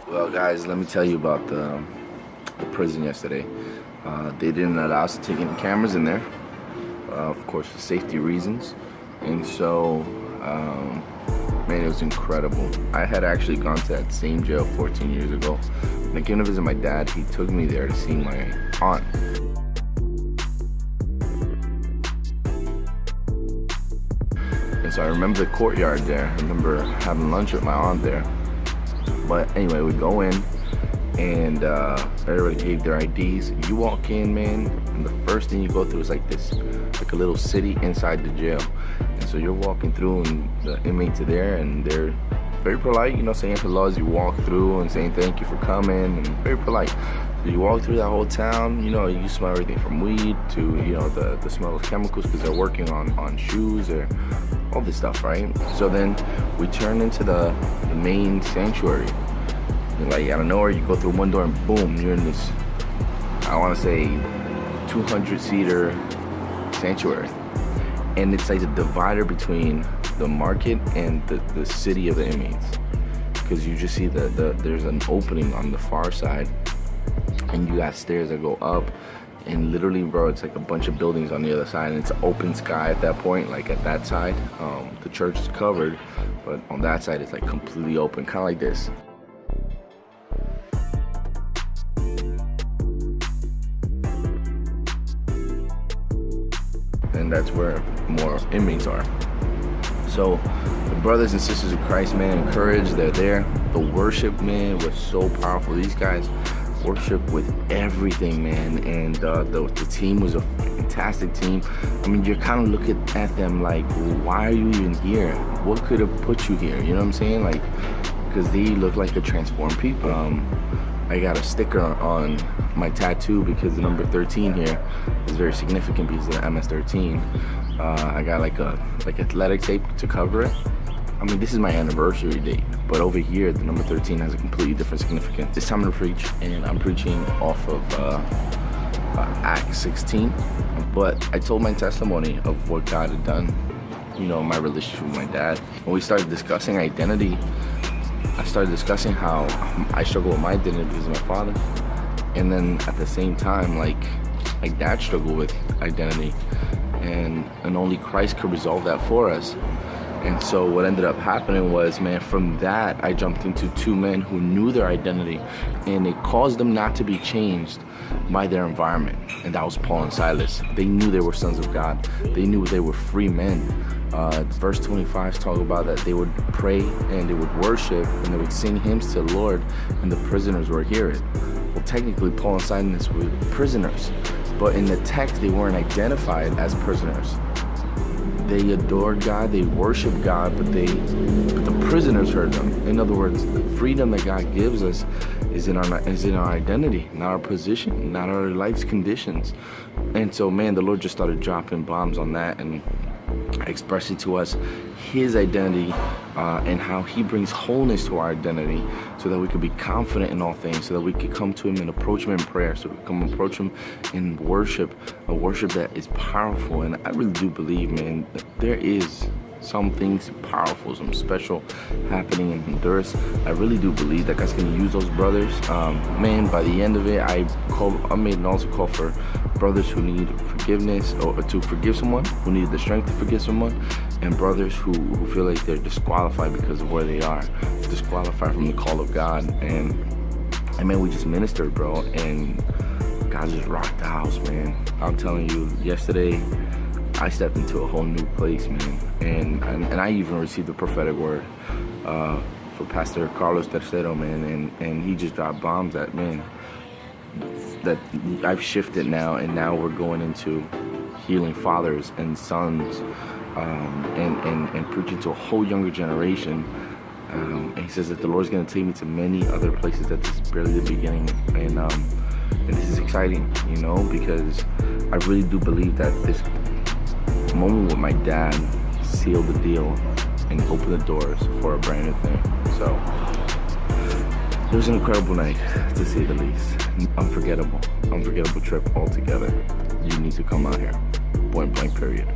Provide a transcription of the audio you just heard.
Well, guys, let me tell you about the prison yesterday. They didn't allow us to take any cameras in there, of course, for safety reasons. And so, man, it was incredible. I had actually gone to that same jail 14 years ago. When I came to visit my dad, he took me there to see my aunt. And so I remember the courtyard there. I remember having lunch with my aunt there. But anyway, we go in and everybody gave their IDs. You walk in, man, and the first thing you go through is like a little city inside the jail. And so you're walking through and the inmates are there and they're very polite, you know, saying hello as you walk through and saying thank you for coming, and very polite. So you walk through that whole town, you know, you smell everything from weed to, you know, the smell of chemicals because they're working on shoes or all this stuff, right? So then we turn into the main sanctuary. And like out of nowhere, you go through one door and boom, you're in this, I want to say, 200-seater sanctuary. And it's like the divider between the market and the city of the inmates. Because you just see there's an opening on the far side and you got stairs that go up. And literally, bro, it's like a bunch of buildings on the other side, and it's open sky at that point. Like at that side, the church is covered, but on that side, it's like completely open, kind of like this. And that's where more inmates are. So the brothers and sisters of Christ, man, encouraged, they're there. The worship, man, was so powerful. These guys worship with everything, man, and the team was a fantastic team. I mean, you're kind of looking at them like, why are you even here? What could have put you here? You know what I'm saying? Like, because they look like a transformed people. I got a sticker on my tattoo because the number 13 here is very significant because of the MS-13. I got like athletic tape to cover it. I mean, this is my anniversary date, but over here, the number 13 has a completely different significance. It's time to preach, and I'm preaching off of Acts 16. But I told my testimony of what God had done, you know, my relationship with my dad. When we started discussing identity, I started discussing how I struggle with my identity because of my father. And then at the same time, like, my dad struggled with identity, and only Christ could resolve that for us. And so what ended up happening was, man, from that, I jumped into two men who knew their identity, and it caused them not to be changed by their environment. And that was Paul and Silas. They knew they were sons of God. They knew they were free men. Verse 25 talk about that they would pray and they would worship and they would sing hymns to the Lord, and the prisoners would hear it. Well, technically, Paul and Silas were prisoners, but in the text, they weren't identified as prisoners. They adored God, they worshiped God, but the prisoners heard them. In other words, the freedom that God gives us is in our identity, not our position, not our life's conditions. And so, man, the Lord just started dropping bombs on that and expressing to us his identity and how he brings wholeness to our identity so that we can be confident in all things, so that we can come to him and approach him in prayer, so we can come approach him in worship, a worship that is powerful. And I really do believe, man, that there is some things powerful, some special happening in Honduras. I really do believe that God's going to use those brothers. Man, by the end of it, I made an altar call for brothers who need forgiveness, or to forgive someone, who need the strength to forgive someone, and brothers who feel like they're disqualified because of where they are, disqualified from the call of God. And man, we just ministered, bro, and God just rocked the house, man. I'm telling you, yesterday, I stepped into a whole new place, man, and I even received a prophetic word for Pastor Carlos Tercero, man, and he just dropped bombs that, man, that I've shifted now, and now we're going into healing fathers and sons, and preaching to a whole younger generation. And he says that the Lord's going to take me to many other places. That this is barely the beginning, and this is exciting, you know, because I really do believe that this moment with my dad sealed the deal and opened the doors for a brand new thing. So it was an incredible night, to say the least. Unforgettable trip altogether. You need to come out here. Point blank, period.